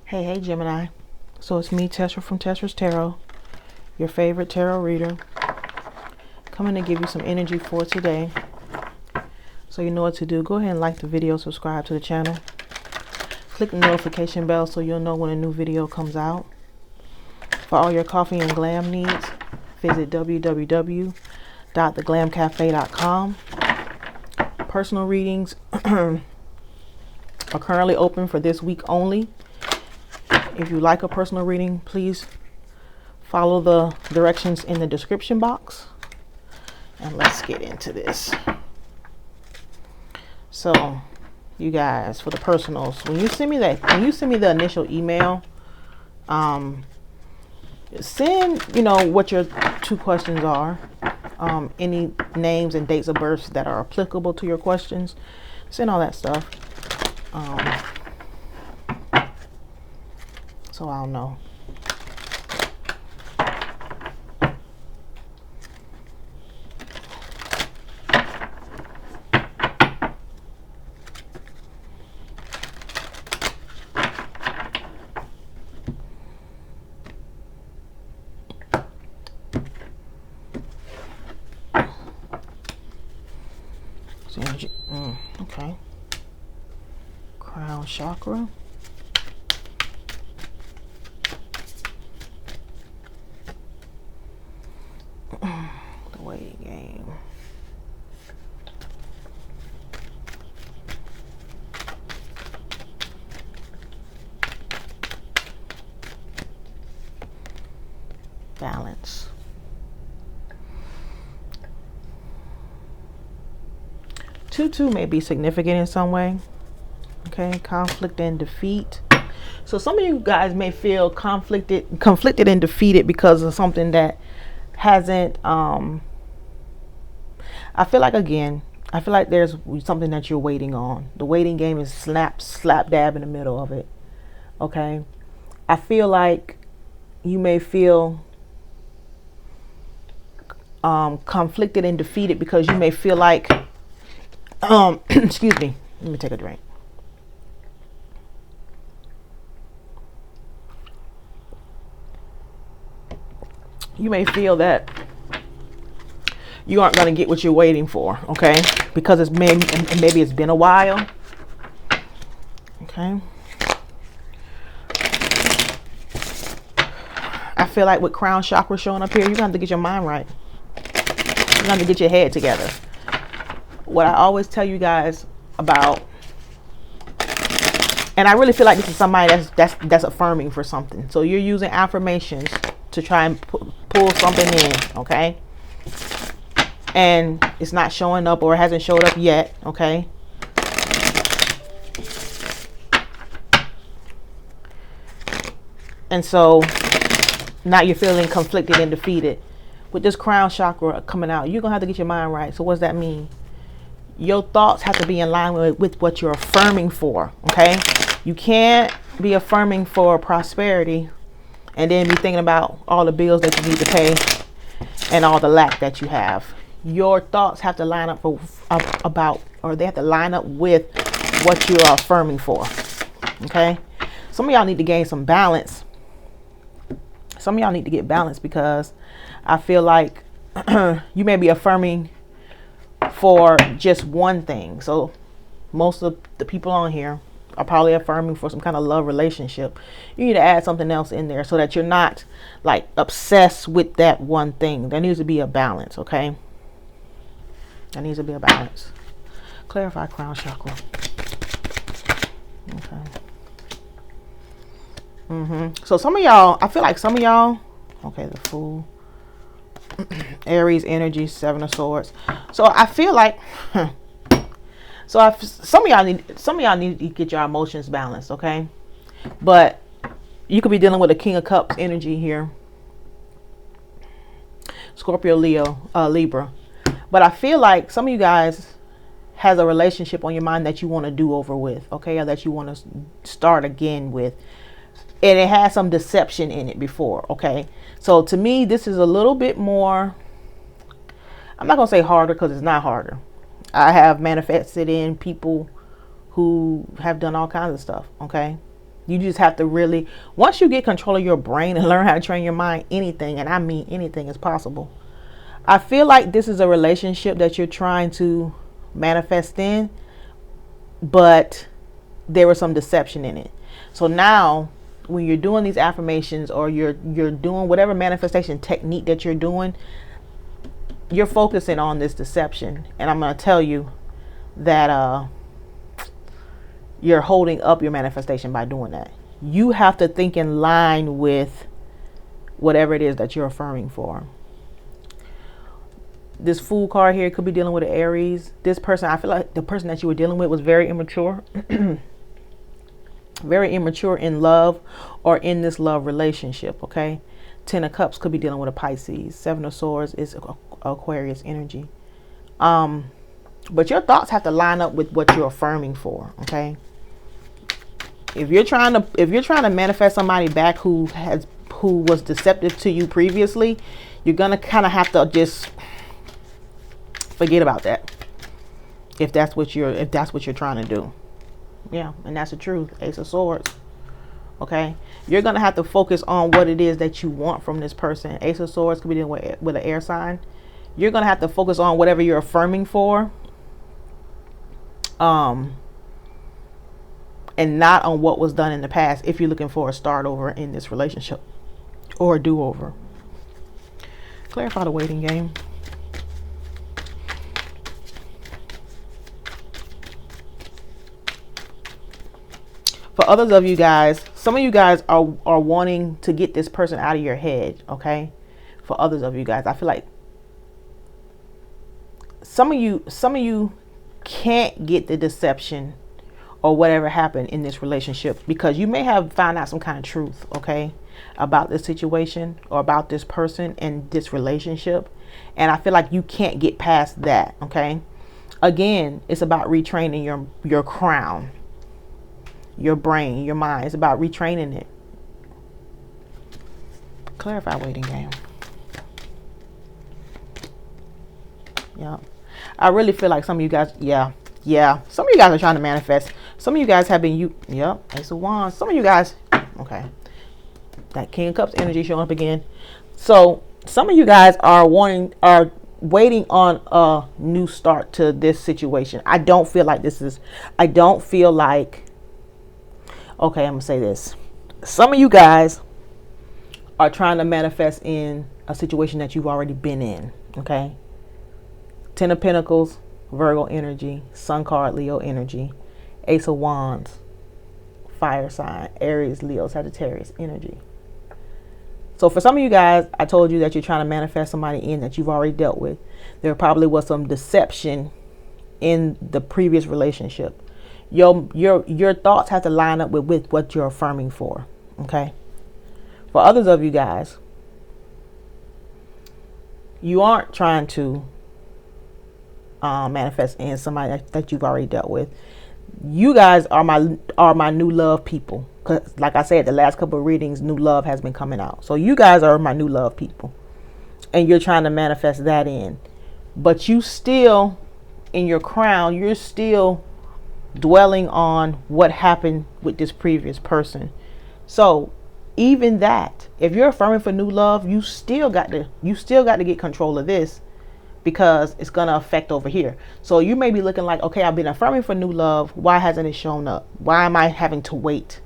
Hey Gemini. So it's me, Tesra from Testra's Tarot, your favorite tarot reader, coming to give you some energy for today. So you know what to do. Go ahead and like the video, subscribe to the channel. Click the notification bell so you'll know when a new video comes out. For all your coffee and glam needs, visit www.theglamcafe.com. Personal readings are currently open for this week only. If you like a personal reading, please follow the directions in the description box. And let's get into this. So, you guys, for the personals, when you send me the initial email, send what your two questions are, any names and dates of birth that are applicable to your questions. Send all that stuff. So I'll know. Okay. Crown chakra. The waiting game. Balance. Two may be significant in some way. Okay, conflict and defeat. So some of you guys may feel conflicted and defeated because of something that hasn't I feel like there's something that you're waiting on. The waiting game is slap dab in the middle of it. Okay, I feel like you may feel conflicted and defeated because you may feel like excuse me, let me take a drink. You may feel that you aren't going to get what you're waiting for, okay? Because it's maybe it's been a while. Okay. I feel like with crown chakra showing up here, you're going to have to get your mind right. You're going to have to get your head together. What I always tell you guys about, and I really feel like this is somebody that's affirming for something. So you're using affirmations to try and pull something in, okay? And it's not showing up, or it hasn't showed up yet, okay? And so now you're feeling conflicted and defeated. With this crown chakra coming out, you're gonna have to get your mind right. So what does that mean? Your thoughts have to be in line with what you're affirming for, okay? You can't be affirming for prosperity and then be thinking about all the bills that you need to pay and all the lack that you have. Your thoughts have to line up they have to line up with what you are affirming for, okay? Some of y'all need to gain some balance. Some of y'all need to get balance, because I feel like you may be affirming for just one thing. So most of the people on here are probably affirming for some kind of love relationship. You need to add something else in there so that you're not like obsessed with that one thing. There needs to be a balance, okay? There needs to be a balance. Clarify crown chakra. Okay. So some of y'all, I feel like some of y'all, okay, the Fool. Aries energy, Seven of Swords. So I feel like some of y'all need to get your emotions balanced, okay? But you could be dealing with a King of Cups energy here. Scorpio, Leo, Libra. But I feel like some of you guys has a relationship on your mind that you want to do over with, okay? Or that you want to start again with. And it has some deception in it before, okay? So to me, this is a little bit more, I'm not going to say harder, because it's not harder. I have manifested in people who have done all kinds of stuff, okay? You just have to really, once you get control of your brain and learn how to train your mind, anything, and I mean anything, is possible. I feel like this is a relationship that you're trying to manifest in, but there was some deception in it. So now when you're doing these affirmations, or you're doing whatever manifestation technique that you're doing, you're focusing on this deception. And I'm going to tell you that you're holding up your manifestation by doing that. You have to think in line with whatever it is that you're affirming for. This Fool card here could be dealing with an Aries. This person, I feel like the person that you were dealing with was very immature. Very immature in love, or in this love relationship, okay? 10 of Cups could be dealing with a Pisces. 7 of Swords is Aquarius energy. But your thoughts have to line up with what you're affirming for, okay? If you're trying to manifest somebody back who was deceptive to you previously, you're gonna kind of have to just forget about that. If that's what you're trying to do. Yeah, and that's the truth. Ace of Swords. Okay, you're gonna have to focus on what it is that you want from this person. Ace of Swords could be dealing with an air sign. You're gonna have to focus on whatever you're affirming for, and not on what was done in the past. If you're looking for a start over in this relationship, or a do-over. Clarify the waiting game. For others of you guys, some of you guys are wanting to get this person out of your head, okay? For others of you guys, I feel like some of you can't get the deception or whatever happened in this relationship, because you may have found out some kind of truth, okay, about this situation or about this person and this relationship. And I feel like you can't get past that, okay? Again, it's about retraining your crown. Your brain, your mind. It's about retraining it. Clarify waiting game. Yeah. I really feel like some of you guys, yeah. Some of you guys are trying to manifest. Some of you guys have been, Ace of Wands. Some of you guys, okay. That King of Cups energy showing up again. So some of you guys are waiting on a new start to this situation. I don't feel like, okay, I'm going to say this. Some of you guys are trying to manifest in a situation that you've already been in, okay? 10 of Pentacles, Virgo energy. Sun card, Leo energy. Ace of Wands, fire sign. Aries, Leo, Sagittarius energy. So for some of you guys, I told you that you're trying to manifest somebody in that you've already dealt with. There probably was some deception in the previous relationship. Your thoughts have to line up with what you're affirming for, okay? For others of you guys, you aren't trying to manifest in somebody that you've already dealt with. You guys are my new love people, because like I said, the last couple of readings, new love has been coming out. So you guys are my new love people, and you're trying to manifest that in, but you still, in your crown, you're still dwelling on what happened with this previous person. So even that, if you're affirming for new love, you still got to get control of this, because it's going to affect over here. So you may be looking like, okay, I've been affirming for new love. Why hasn't it shown up? Why am I having to wait?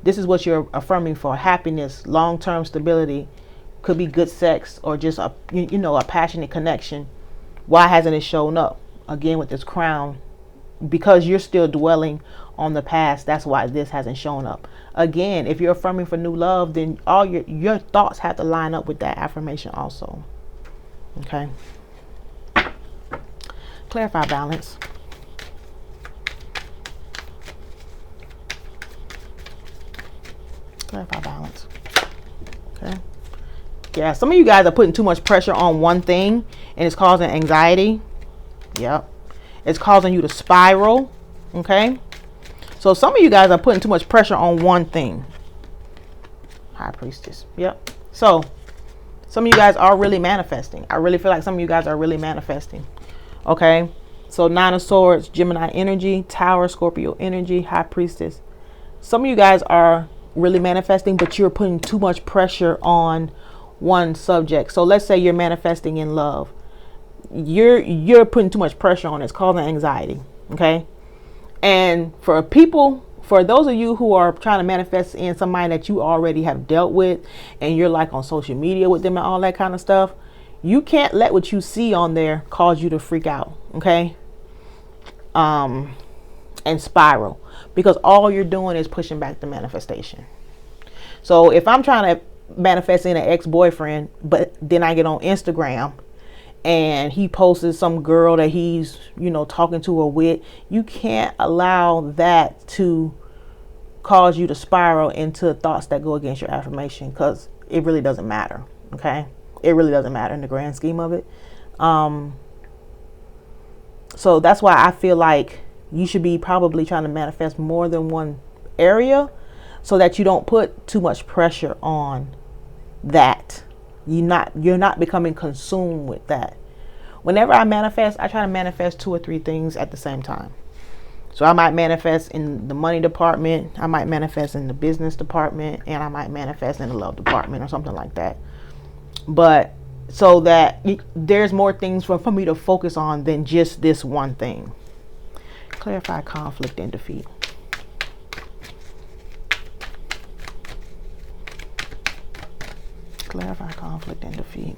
This is what you're affirming for: happiness, long-term stability, could be good sex, or just a passionate connection. Why hasn't it shown up? Again, with this crown, because you're still dwelling on the past. That's why this hasn't shown up. Again, if you're affirming for new love, then all your thoughts have to line up with that affirmation also. Okay. Clarify balance. Clarify balance. Okay. Yeah, some of you guys are putting too much pressure on one thing, and it's causing anxiety. Yep. It's causing you to spiral. Okay. So some of you guys are putting too much pressure on one thing. High Priestess. Yep. So some of you guys are really manifesting. I really feel like some of you guys are really manifesting. Okay. So 9 of Swords, Gemini energy, Tower, Scorpio energy, High Priestess, Some of you guys are really manifesting, but you're putting too much pressure on one subject. So let's say you're manifesting in love. You're putting too much pressure on it. It's causing anxiety. Okay. And for those of you who are trying to manifest in somebody that you already have dealt with, and you're like on social media with them and all that kind of stuff, you can't let what you see on there cause you to freak out. Okay. And spiral, because all you're doing is pushing back the manifestation. So if I'm trying to manifest in an ex-boyfriend, but then I get on Instagram and he posted some girl that he's, talking to or with, you can't allow that to cause you to spiral into thoughts that go against your affirmation, because it really doesn't matter. Okay. It really doesn't matter in the grand scheme of it. So that's why I feel like you should be probably trying to manifest more than one area, so that you don't put too much pressure on that. You're not becoming consumed with that. Whenever I manifest, I try to manifest 2 or 3 things at the same time. So I might manifest in the money department, I might manifest in the business department, and I might manifest in the love department or something like that. But so that there's more things for me to focus on than just this one thing. Clarify conflict and defeat. Clarify conflict and defeat.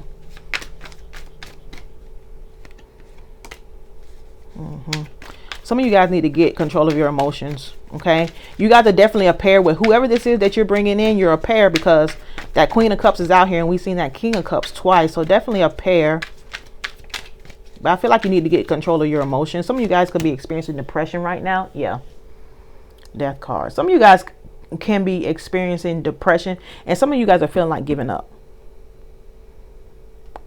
Some of you guys need to get control of your emotions. Okay, you guys are definitely a pair with whoever this is that you're bringing in. You're a pair, because that Queen of Cups is out here, and we've seen that King of Cups twice. So definitely a pair. But I feel like you need to get control of your emotions. Some of you guys could be experiencing depression right now. Yeah. Death card. Some of you guys can be experiencing depression, and some of you guys are feeling like giving up.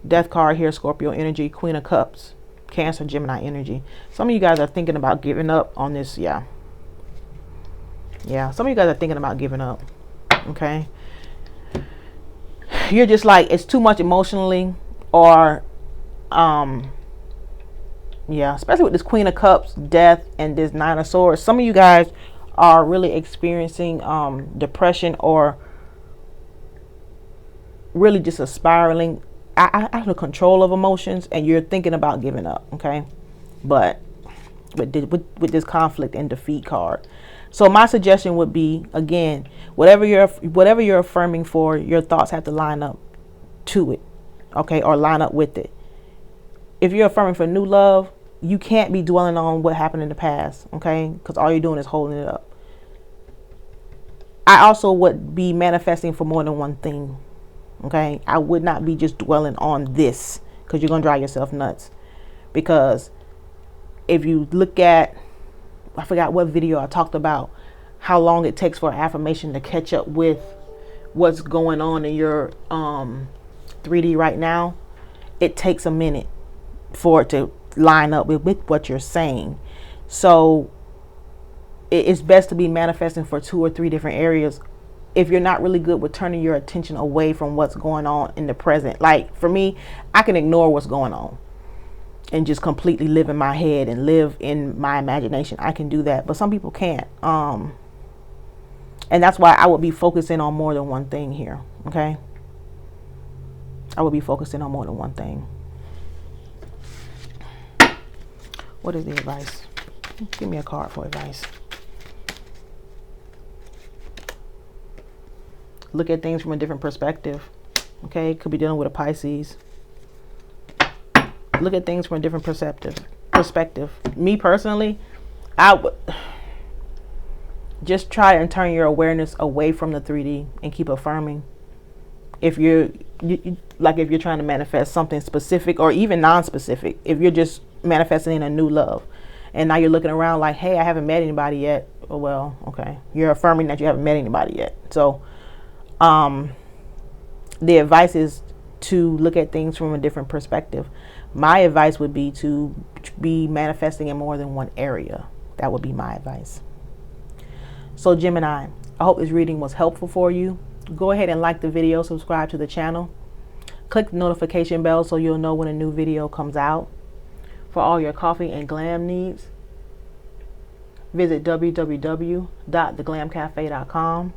Death card here, Scorpio energy, Queen of Cups, Cancer, Gemini energy. Some of you guys are thinking about giving up on this. Yeah. Some of you guys are thinking about giving up. Okay. You're just like, it's too much emotionally, or especially with this Queen of Cups, death, and this Nine of Swords. Some of you guys are really experiencing depression, or really just a spiraling out of control of emotions, and you're thinking about giving up. Okay. But with this conflict and defeat card. So my suggestion would be, again, whatever you're affirming for, your thoughts have to line up to it. Okay. Or line up with it. If you're affirming for new love, you can't be dwelling on what happened in the past. Okay. Because all you're doing is holding it up. I also would be manifesting for more than one thing. Okay. I would not be just dwelling on this, because you're going to drive yourself nuts. Because if you look at, I forgot what video I talked about how long it takes for affirmation to catch up with what's going on in your 3D right now. It takes a minute for it to line up with what you're saying. So it's best to be manifesting for 2 or 3 different areas if you're not really good with turning your attention away from what's going on in the present. Like for me, I can ignore what's going on and just completely live in my head and live in my imagination. I can do that, but some people can't. And that's why I would be focusing on more than one thing here. Okay. I would be focusing on more than one thing. What is the advice? Give me a card for advice. Look at things from a different perspective. Okay. Could be dealing with a Pisces. Look at things from a different perspective. Me personally, I would just try and turn your awareness away from the 3D and keep affirming. If you're trying to manifest something specific or even non-specific, if you're just manifesting in a new love and now you're looking around like, hey, I haven't met anybody yet. Oh, well, okay. You're affirming that you haven't met anybody yet. So the advice is to look at things from a different perspective. My advice would be to be manifesting in more than one area. That would be my advice. So Gemini, I hope this reading was helpful for you. Go ahead and like the video, subscribe to the channel. Click the notification bell so you'll know when a new video comes out. For all your coffee and glam needs, visit www.theglamcafe.com.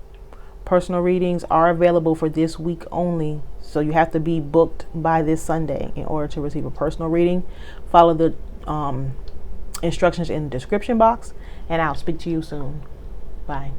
Personal readings are available for this week only, so you have to be booked by this Sunday in order to receive a personal reading. Follow the instructions in the description box, and I'll speak to you soon. Bye.